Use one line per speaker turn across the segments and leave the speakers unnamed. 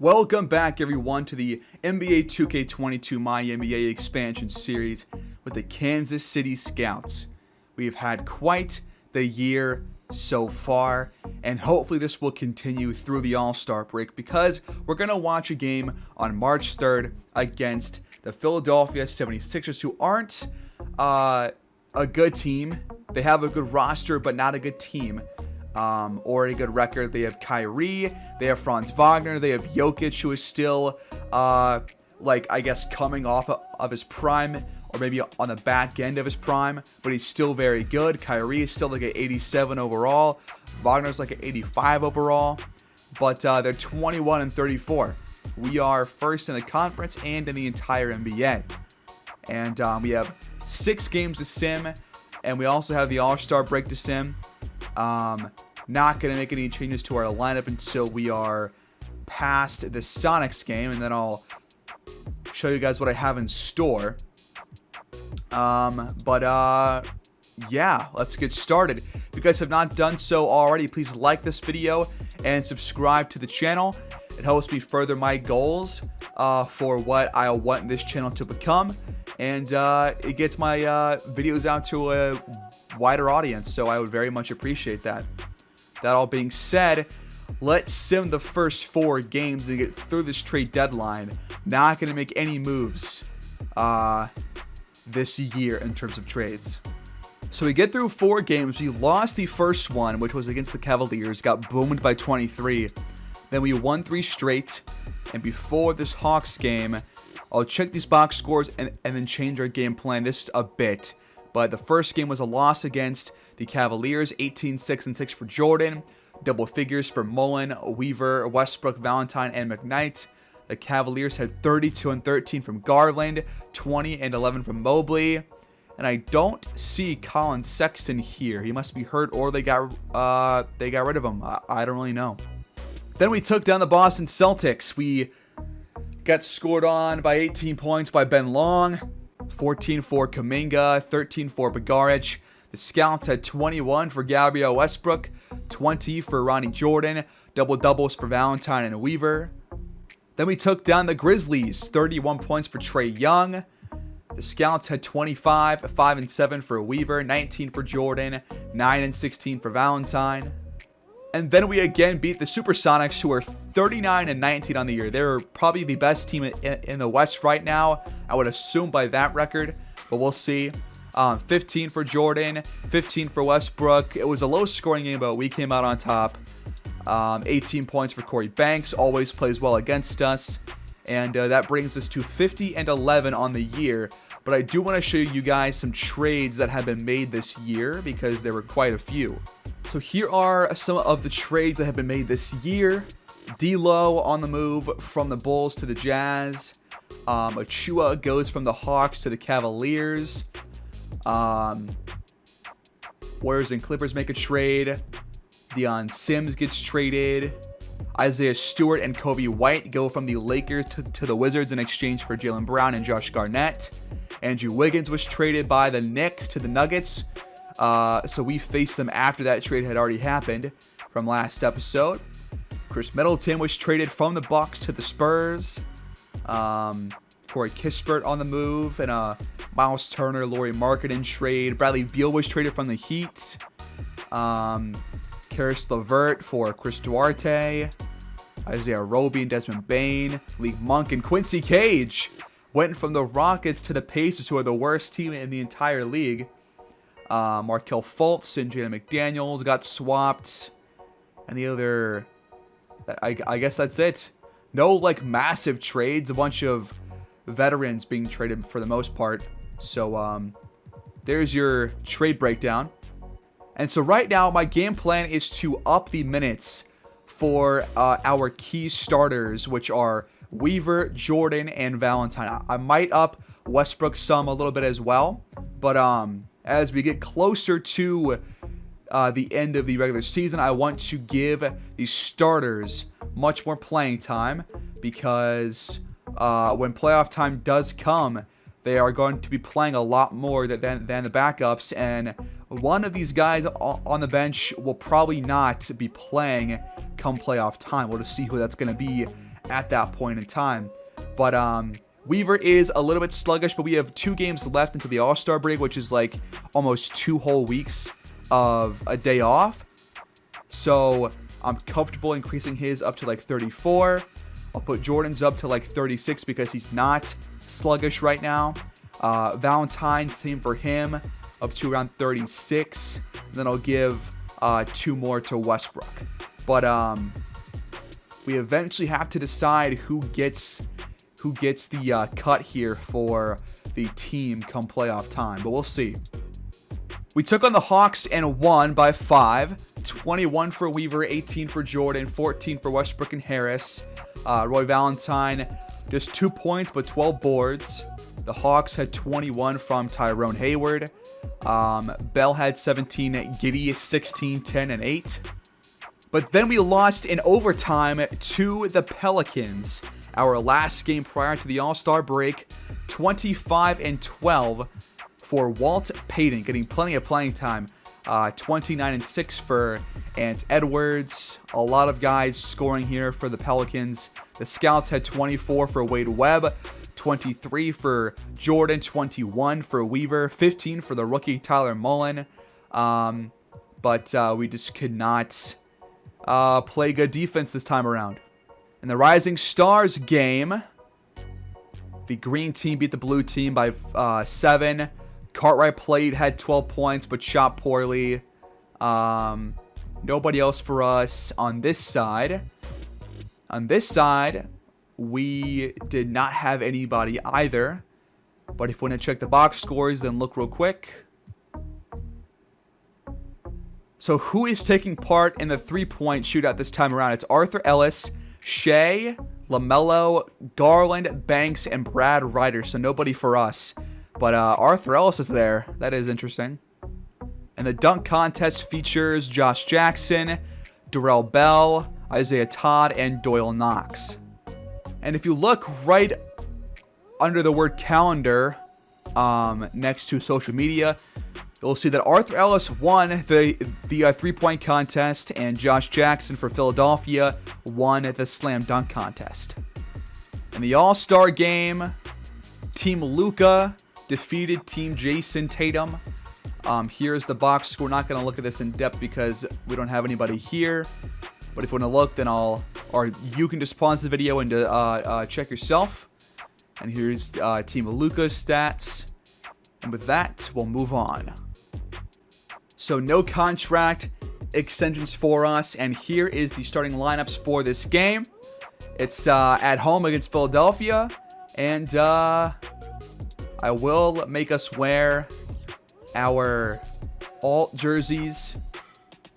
Welcome back, everyone, to the NBA 2K22 MyNBA expansion series with the Kansas City Scouts. We've had quite the year so far, and hopefully this will continue through the All-Star break because we're going to watch a game on March 3rd against the Philadelphia 76ers, who aren't a good team. They have a good roster, but not a good team. Or a good record. They have Kyrie, they have Franz Wagner, they have Jokic, who is still, coming off of his prime, or maybe on the back end of his prime, but he's still very good. Kyrie is still like an 87 overall. Wagner's like an 85 overall, but they're 21-34. We are first in the conference and in the entire NBA, and we have 6 games to sim, and we also have the All-Star break to sim. Not going to make any changes to our lineup until we are past the Sonics game, and then I'll show you guys what I have in store. Yeah, let's get started. If you guys have not done so already, please like this video and subscribe to the channel. It helps me further my goals for what I want this channel to become, and it gets my videos out to a wider audience, so I would very much appreciate that. That all being said, let's sim the first 4 games and get through this trade deadline. Not going to make any moves this year in terms of trades. So we get through 4 games. We lost the first one, which was against the Cavaliers, got boomed by 23. Then we won 3 straight, and before this Hawks game, I'll check these box scores and then change our game plan just a bit. But the first game was a loss against the Cavaliers, 18-6-6 for Jordan, double figures for Mullen, Weaver, Westbrook, Valentine, and McKnight. The Cavaliers had 32-13 from Garland, 20-11 from Mobley, and I don't see Colin Sexton here. He must be hurt, or they got rid of him. I don't really know. Then we took down the Boston Celtics. We got scored on by 18 points by Ben Long, 14 for Kuminga, 13 for Bagaric. The Scouts had 21 for Gabriel Westbrook, 20 for Ronnie Jordan, double-doubles for Valentine and Weaver. Then we took down the Grizzlies, 31 points for Trae Young. The Scouts had 25, 5-7 for Weaver, 19 for Jordan, 9-16 for Valentine. And then we again beat the Supersonics, who are 39-19 on the year. They're probably the best team in the West right now, I would assume by that record, but we'll see. 15 for Jordan, 15 for Westbrook. It was a low-scoring game, but we came out on top. 18 points for Corey Banks, always plays well against us. And that brings us to 50-11 on the year. But I do want to show you guys some trades that have been made this year, because there were quite a few. So here are some of the trades that have been made this year. D'Lo on the move from the Bulls to the Jazz. Achua goes from the Hawks to the Cavaliers. Warriors and Clippers make a trade. Deion Sims gets traded. Isaiah Stewart and Kobe White go from the Lakers to the Wizards in exchange for Jaylen Brown and Josh Garnett. Andrew Wiggins was traded by the Knicks to the Nuggets. So we faced them after that trade had already happened from last episode. Chris Middleton was traded from the Bucks to the Spurs. Corey Kispert on the move, and Miles Turner, Lauri Markkanen trade. Bradley Beal was traded from the Heat. Karis LeVert for Chris Duarte. Isaiah Roby and Desmond Bane. Malik Monk and Quincy Cage went from the Rockets to the Pacers, who are the worst team in the entire league. Markelle Fultz and Jaden McDaniels got swapped. And the other, I guess that's it. No, massive trades. A bunch of veterans being traded for the most part. So there's your trade breakdown. And so right now my game plan is to up the minutes for our key starters, which are Weaver, Jordan, and Valentine. I might up Westbrook some a little bit as well, but as we get closer to the end of the regular season, I want to give the starters much more playing time, because when playoff time does come, they are going to be playing a lot more than the backups, and one of these guys on the bench will probably not be playing come playoff time. We'll just see who that's going to be at that point in time. But Weaver is a little bit sluggish, but we have 2 games left into the All-Star break, which is like almost 2 whole weeks of a day off. So I'm comfortable increasing his up to like 34. I'll put Jordan's up to like 36 because he's not sluggish right now. Valentine, same for him, up to around 36. And then I'll give 2 more to Westbrook. But we eventually have to decide who gets the cut here for the team come playoff time. But we'll see. We took on the Hawks and won by 5. 21 for Weaver, 18 for Jordan, 14 for Westbrook and Harris. Roy Valentine, just 2 points, but 12 boards. The Hawks had 21 from Tyrone Hayward. Bell had 17, Giddy 16, 10, and 8. But then we lost in overtime to the Pelicans. Our last game prior to the All-Star break, 25-12 for Walt Payton, getting plenty of playing time. 29-6 for Ant Edwards. A lot of guys scoring here for the Pelicans. The Scouts had 24 for Wade Webb, 23 for Jordan, 21 for Weaver, 15 for the rookie Tyler Mullen. But we just could not play good defense this time around. In the Rising Stars game, the green team beat the blue team by 7. Cartwright had 12 points, but shot poorly. Nobody else for us on this side. On this side, we did not have anybody either. But if we want to check the box scores, then look real quick. So who is taking part in the 3-point shootout this time around? It's Arthur Ellis, Shea, LaMelo, Garland, Banks, and Brad Ryder. So nobody for us. But Arthur Ellis is there. That is interesting. And the dunk contest features Josh Jackson, Darrell Bell, Isaiah Todd, and Doyle Knox. And if you look right under the word calendar next to social media, you'll see that Arthur Ellis won the 3-point contest, and Josh Jackson for Philadelphia won the slam dunk contest. In the All-Star game, Team Luka defeated Team Jason Tatum. Here's the box score. We're not going to look at this in depth because we don't have anybody here. But if you want to look, then you can just pause the video and check yourself. And here's Team Luka's stats. And with that, we'll move on. So no contract extensions for us. And here is the starting lineups for this game. It's at home against Philadelphia. And I will make us wear our alt jerseys.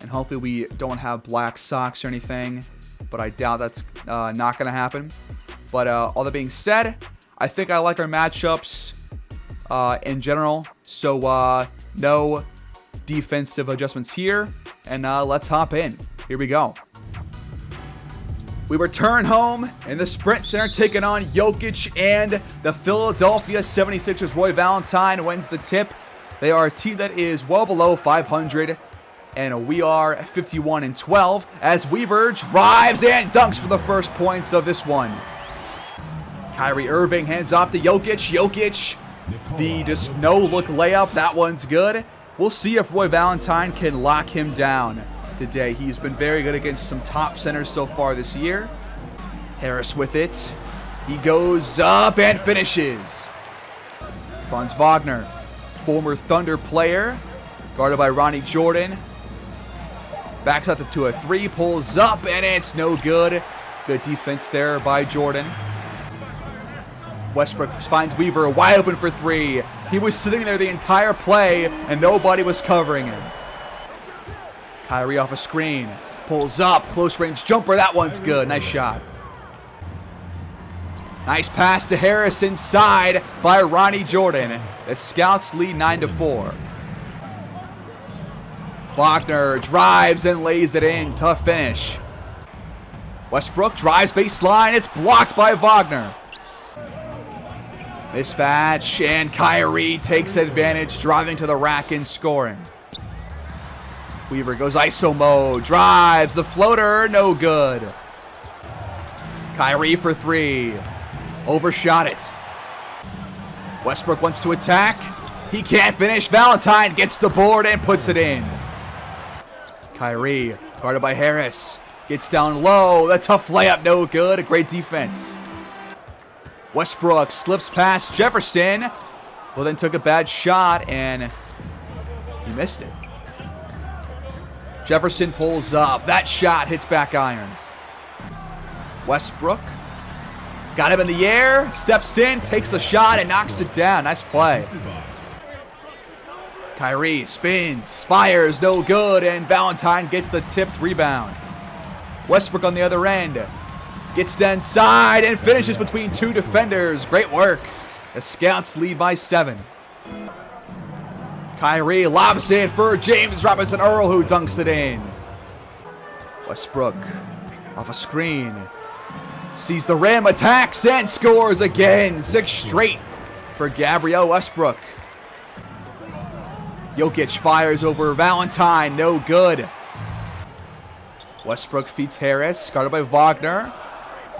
And hopefully we don't have black socks or anything. But I doubt that's not going to happen. But all that being said, I think I like our matchups in general. So no defensive adjustments here. And let's hop in. Here we go. We return home in the Sprint Center, taking on Jokic and the Philadelphia 76ers. Roy Valentine wins the tip. They are a team that is well below 500. And we are 51-12 as Weaver drives and dunks for the first points of this one. Kyrie Irving hands off to Jokic. Jokic, the just no-look layup. That one's good. We'll see if Roy Valentine can lock him down today. He's been very good against some top centers so far this year. Harris with it. He goes up and finishes. Franz Wagner, former Thunder player, guarded by Ronnie Jordan. Backs up to a 3, pulls up, and it's no good. Good defense there by Jordan. Westbrook finds Weaver wide open for 3. He was sitting there the entire play, and nobody was covering him. Kyrie off a screen. Pulls up. Close range jumper. That one's good. Nice shot. Nice pass to Harris inside by Ronnie Jordan. The Scouts lead 9-4. Wagner drives and lays it in. Tough finish. Westbrook drives baseline. It's blocked by Wagner. Mismatch, and Kyrie takes advantage, driving to the rack and scoring. Weaver goes ISO mode, drives the floater, no good. Kyrie for three. Overshot it. Westbrook wants to attack. He can't finish. Valentine gets the board and puts it in. Kyrie, guarded by Harris. Gets down low. The tough layup, no good. A great defense. Westbrook slips past Jefferson. Well, then took a bad shot and he missed it. Jefferson pulls up. That shot hits back iron. Westbrook got him in the air. Steps in, takes a shot, and knocks it down. Nice play. Kyrie spins, fires, no good, and Valentine gets the tipped rebound. Westbrook on the other end. Gets to inside and finishes between two defenders. Great work. The Scouts lead by 7. Kyrie lobs it for James Robinson Earl, who dunks it in. Westbrook off a screen. Sees the rim, attacks, and scores again. 6 straight for Gabriel Westbrook. Jokic fires over Valentine, no good. Westbrook feeds Harris, guarded by Wagner.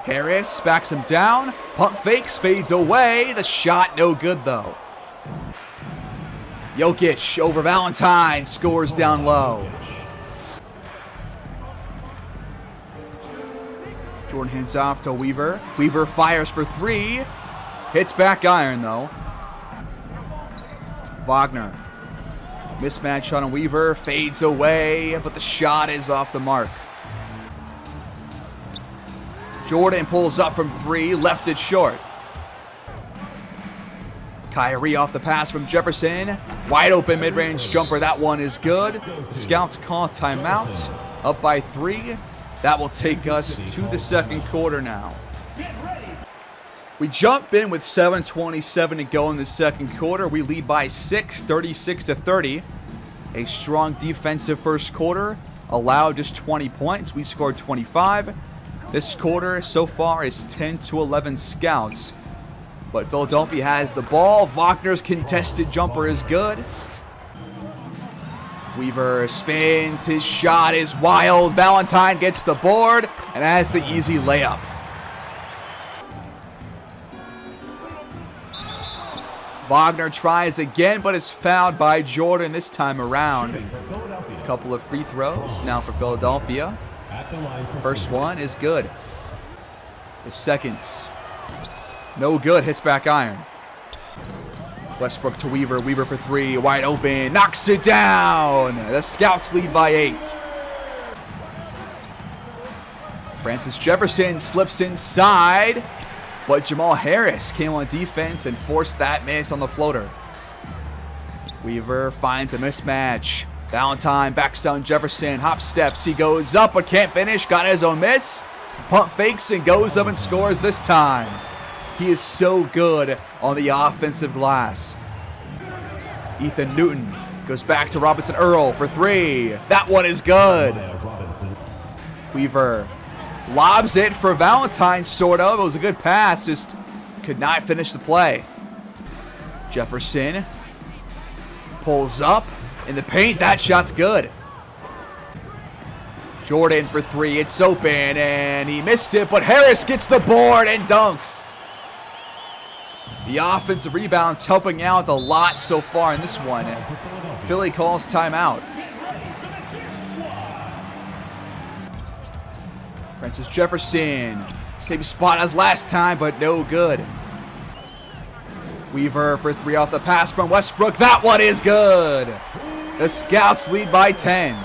Harris backs him down. Pump fakes, fades away. The shot, no good though. Jokic over Valentine, scores down low. Jordan hands off to Weaver. Weaver fires for 3. Hits back iron though. Wagner. Mismatch shot on Weaver. Fades away, but the shot is off the mark. Jordan pulls up from 3. Left it short. Kyrie off the pass from Jefferson. Wide open mid-range jumper. That one is good. The Scouts call timeout. Up by 3. That will take us to the second quarter now. We jump in with 7:27 to go in the second quarter. We lead by 6, 36-30. A strong defensive first quarter. Allowed just 20 points. We scored 25. This quarter so far is 10-11 Scouts. But Philadelphia has the ball. Wagner's contested jumper is good. Weaver spins. His shot is wild. Valentine gets the board and has the easy layup. Wagner tries again, but is fouled by Jordan this time around. A couple of free throws now for Philadelphia. First one is good. The second's no good. Hits back iron. Westbrook to Weaver. Weaver for 3. Wide open. Knocks it down. The Scouts lead by 8. Francis Jefferson slips inside. But Jamal Harris came on defense and forced that miss on the floater. Weaver finds a mismatch. Valentine backs down Jefferson. Hop steps. He goes up but can't finish. Got his own miss. Pump fakes and goes up and scores this time. He is so good on the offensive glass. Ethan Newton goes back to Robinson Earl for 3. That one is good. Weaver lobs it for Valentine, sort of. It was a good pass, just could not finish the play. Jefferson pulls up in the paint. That shot's good. Jordan for 3. It's open, and he missed it, but Harris gets the board and dunks. The offensive rebounds helping out a lot so far in this one. Philly calls timeout. Francis Jefferson, same spot as last time, but no good. Weaver for 3 off the pass from Westbrook. That one is good. The Scouts lead by 10.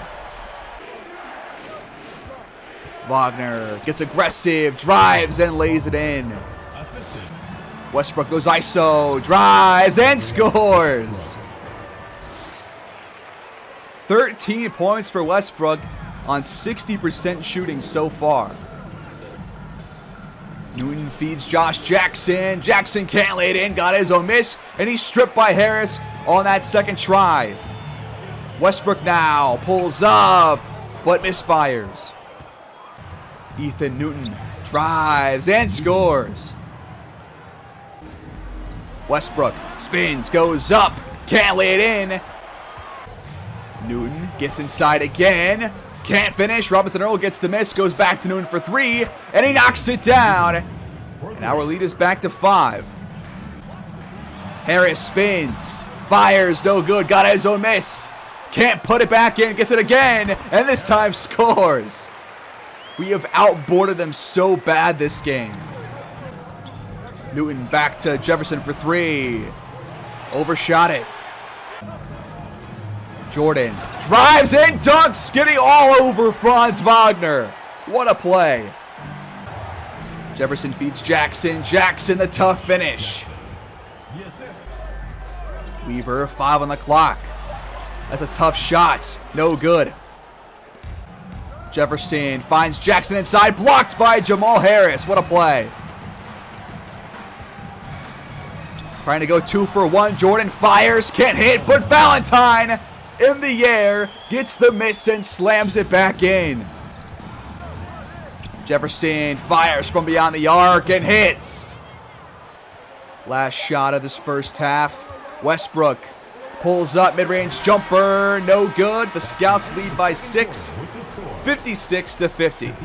Wagner gets aggressive, drives, and lays it in. Westbrook goes ISO, drives, and scores. 13 points for Westbrook on 60% shooting so far. Newton feeds Josh Jackson. Jackson can't lay it in, got his own miss, and he's stripped by Harris on that second try. Westbrook now pulls up, but misfires. Ethan Newton drives and scores. Westbrook spins, goes up, can't lay it in. Newton gets inside again. Can't finish. Robinson Earl gets the miss, goes back to Newton for 3, and he knocks it down. And our lead is back to 5. Harris spins, fires, no good, got his own miss. Can't put it back in, gets it again, and this time scores. We have outboarded them so bad this game. Newton back to Jefferson for 3. Overshot it. Jordan drives in, dunks, getting all over Franz Wagner. What a play. Jefferson feeds Jackson. Jackson, the tough finish. Weaver, 5 on the clock. That's a tough shot. No good. Jefferson finds Jackson inside, blocked by Jamal Harris. What a play. Trying to go 2 for 1. Jordan fires, can't hit, but Valentine in the air gets the miss and slams it back in. Jefferson fires from beyond the arc and hits. Last shot of this first half. Westbrook pulls up, mid-range jumper, no good. The Scouts lead by 6, 56-50.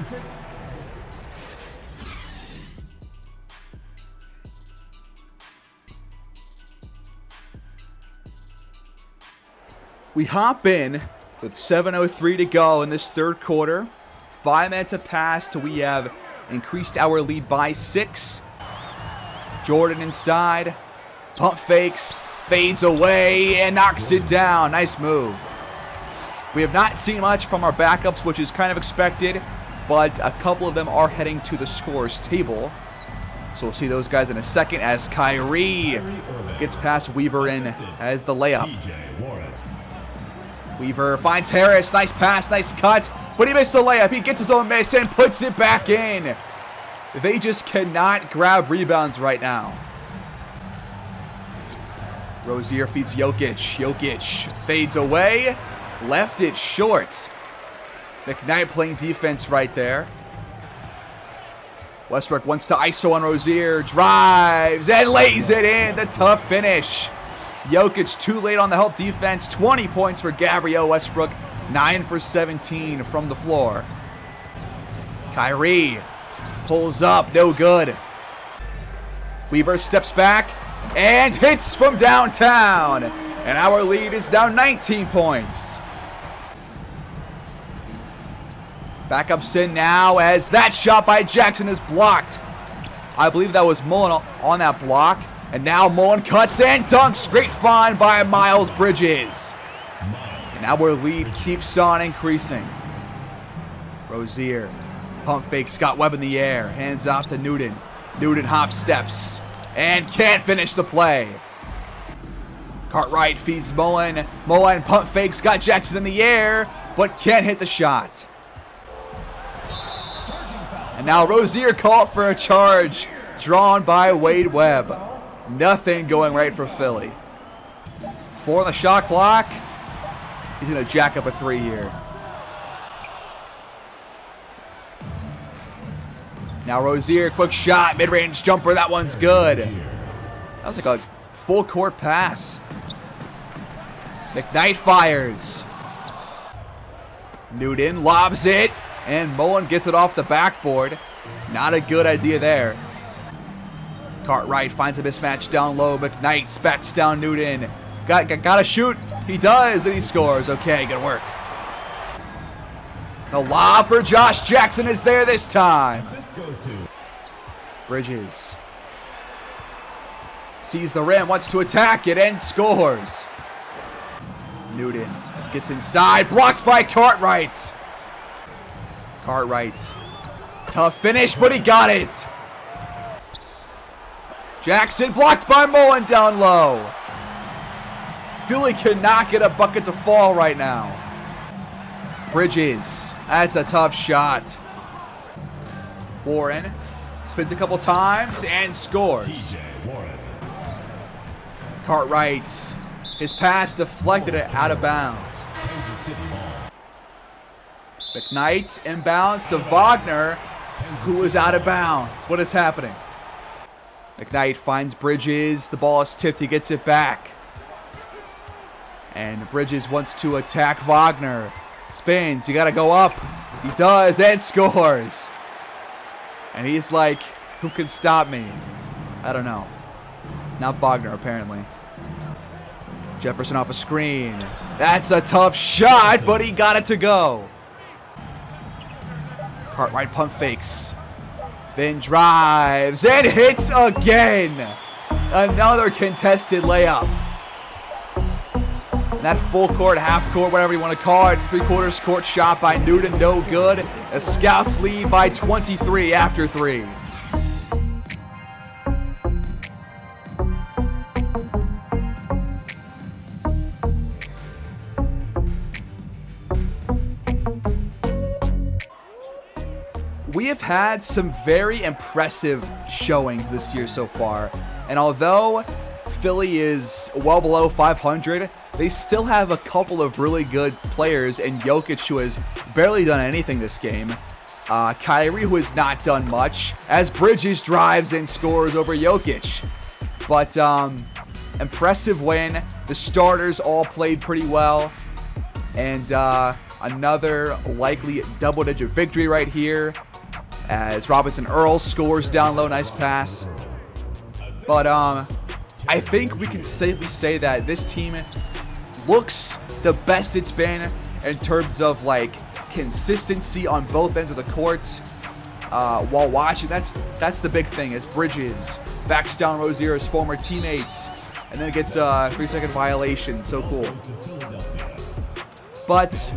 We hop in with 7:03 to go in this third quarter. 5 minutes have passed. We have increased our lead by 6. Jordan inside, pump fakes, fades away, and knocks it down. Nice move. We have not seen much from our backups, which is kind of expected, but a couple of them are heading to the scorers table. So we'll see those guys in a second as Kyrie gets past Weaver in as the layup. Weaver finds Harris. Nice pass, nice cut, but he missed the layup. He gets his own miss and puts it back in. They just cannot grab rebounds right now. Rozier feeds Jokic. Jokic fades away. Left it short. McKnight playing defense right there. Westbrook wants to ISO on Rozier. Drives and lays it in. The tough finish. Jokic too late on the help defense. 20 points for Gabriel Westbrook. 9 for 17 from the floor. Kyrie pulls up. No good. Weaver steps back and hits from downtown. And our lead is now 19 points. Backups in now as that shot by Jackson is blocked. I believe that was Mullen on that block. And now Mullen cuts and dunks. Great find by Miles Bridges. And our lead keeps on increasing. Rozier, pump fake, Scott Webb in the air. Hands off to Newton. Newton hop steps and can't finish the play. Cartwright feeds Mullen. Mullen pump fake, Scott Jackson in the air, but can't hit the shot. And now Rozier called for a charge drawn by Wade Webb. Nothing going right for Philly. 4 on the shot clock. He's going to jack up a 3 here. Now Rozier, quick shot, mid-range jumper. That one's good. That was like a full court pass. McKnight fires. Newton lobs it, and Mullen gets it off the backboard. Not a good idea there. Cartwright finds a mismatch down low. McKnight specs down Newton. Gotta shoot. He does, and he scores. Okay, good work. The lob for Josh Jackson is there this time. Bridges sees the rim, wants to attack it, and scores. Newton gets inside, blocked by Cartwright. Cartwright, tough finish, but he got it. Jackson blocked by Mullen down low. Philly cannot get a bucket to fall right now. Bridges, that's a tough shot. Warren spins a couple times and scores. Cartwright, his pass deflected it out of bounds. McKnight inbounds to Wagner, who is out of bounds. What is happening? McKnight finds Bridges. The ball is tipped. He gets it back. And Bridges wants to attack Wagner. Spins. You got to go up. He does and scores. And he's like, who can stop me? I don't know. Not Wagner, apparently. Jefferson off a screen. That's a tough shot, but he got it to go. Cartwright pump fakes. Then drives and hits again. Another contested layup. And that full court, half court, whatever you want to call it, 3/4 court shot by Newton, no good. The Scouts lead by 23 after 3. We have had some very impressive showings this year so far, and although Philly is well below 500, they still have a couple of really good players, and Jokic, who has barely done anything this game. Kyrie, who has not done much, as Bridges drives and scores over Jokic. But impressive win. The starters all played pretty well, and another likely double-digit victory right here, as Robinson Earl scores down low. Nice pass. But I think we can safely say that this team looks the best it's been in terms of like consistency on both ends of the courts. While watching, that's the big thing, as Bridges backs down Rozier's former teammates and then gets a 3-second violation. So cool. But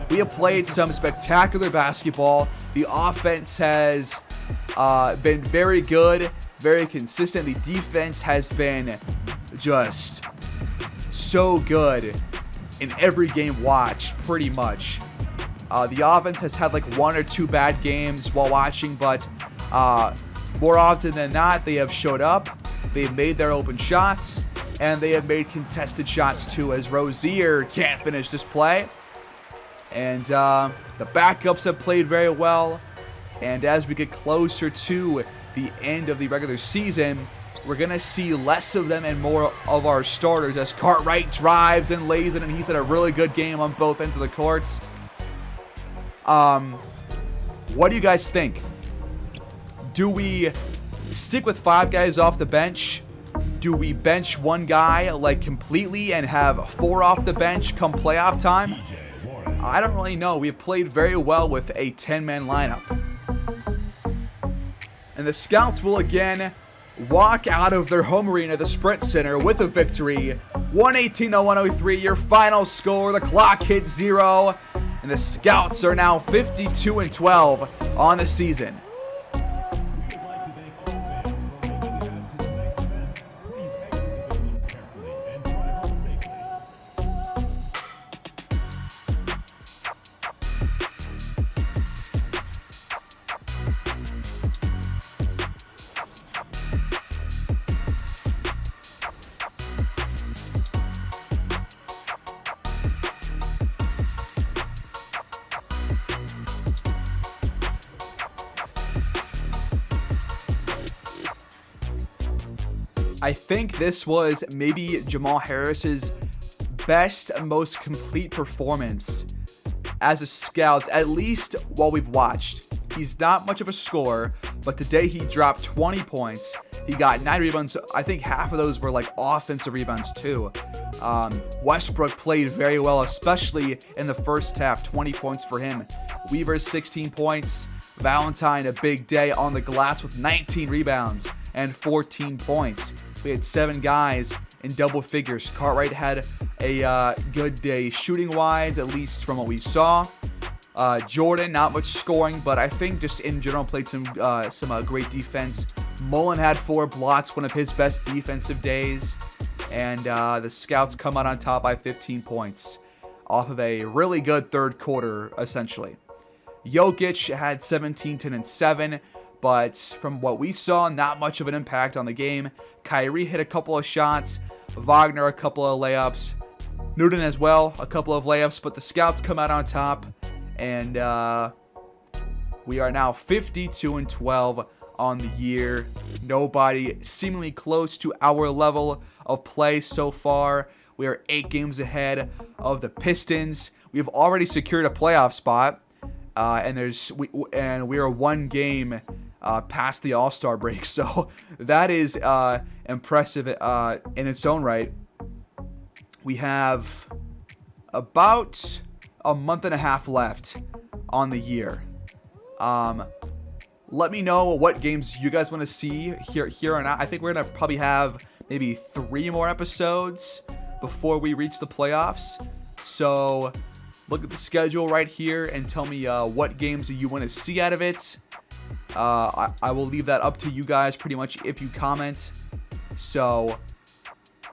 we have played some spectacular basketball. The offense has been very good, very consistent. The defense has been just so good in every game watched, pretty much. The offense has had like 1 or 2 bad games while watching, but more often than not, they have showed up, they've made their open shots, and they have made contested shots too, as Rozier can't finish this play. And the backups have played very well. And as we get closer to the end of the regular season, we're going to see less of them and more of our starters, as Cartwright drives and lays it, and he's had a really good game on both ends of the courts. What do you guys think? Do we stick with 5 guys off the bench? Do we bench 1 guy like completely and have 4 off the bench come playoff time? I don't really know. We've played very well with a 10-man lineup. And the Scouts will again walk out of their home arena, the Sprint Center, with a victory. 118-103, your final score. The clock hit 0. And the Scouts are now 52-12 on the season. I think this was maybe Jamal Harris's best and most complete performance as a Scout, at least while we've watched. He's not much of a scorer, but today he dropped 20 points. He got 9 rebounds. I think half of those were like offensive rebounds too. Westbrook played very well, especially in the first half. 20 points for him. Weaver 16 points. Valentine a big day on the glass with 19 rebounds and 14 points. We had 7 guys in double figures. Cartwright had a good day shooting-wise, at least from what we saw. Jordan, not much scoring, but I think just in general played some great defense. Mullen had 4 blocks, one of his best defensive days. And the Scouts come out on top by 15 points off of a really good third quarter, essentially. Jokic had 17, 10, and 7. But from what we saw, not much of an impact on the game. Kyrie hit a couple of shots. Wagner a couple of layups. Newton as well, a couple of layups. But the Scouts come out on top. And we are now 52-12 on the year. Nobody seemingly close to our level of play so far. We are 8 games ahead of the Pistons. we've already secured a playoff spot, and we are one game past the All-Star break. So that is impressive in its own right. We have about a month and a half left on the year. Let me know what games you guys want to see here on out. I think we're going to probably have maybe 3 more episodes before we reach the playoffs. So look at the schedule right here and tell me what games you want to see out of it. I will leave that up to you guys pretty much if you comment. So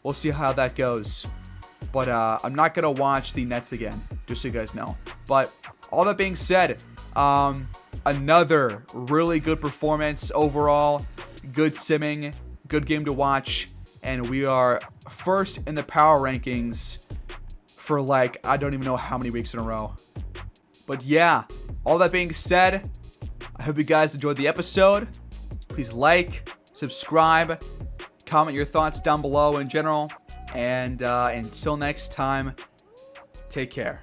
we'll see how that goes. But I'm not going to watch the Nets again, just so you guys know. But all that being said, another really good performance overall. Good simming, good game to watch. And we are first in the power rankings for I don't even know how many weeks in a row. But yeah, all that being said, I hope you guys enjoyed the episode. Please like, subscribe, comment your thoughts down below in general. And until next time, take care.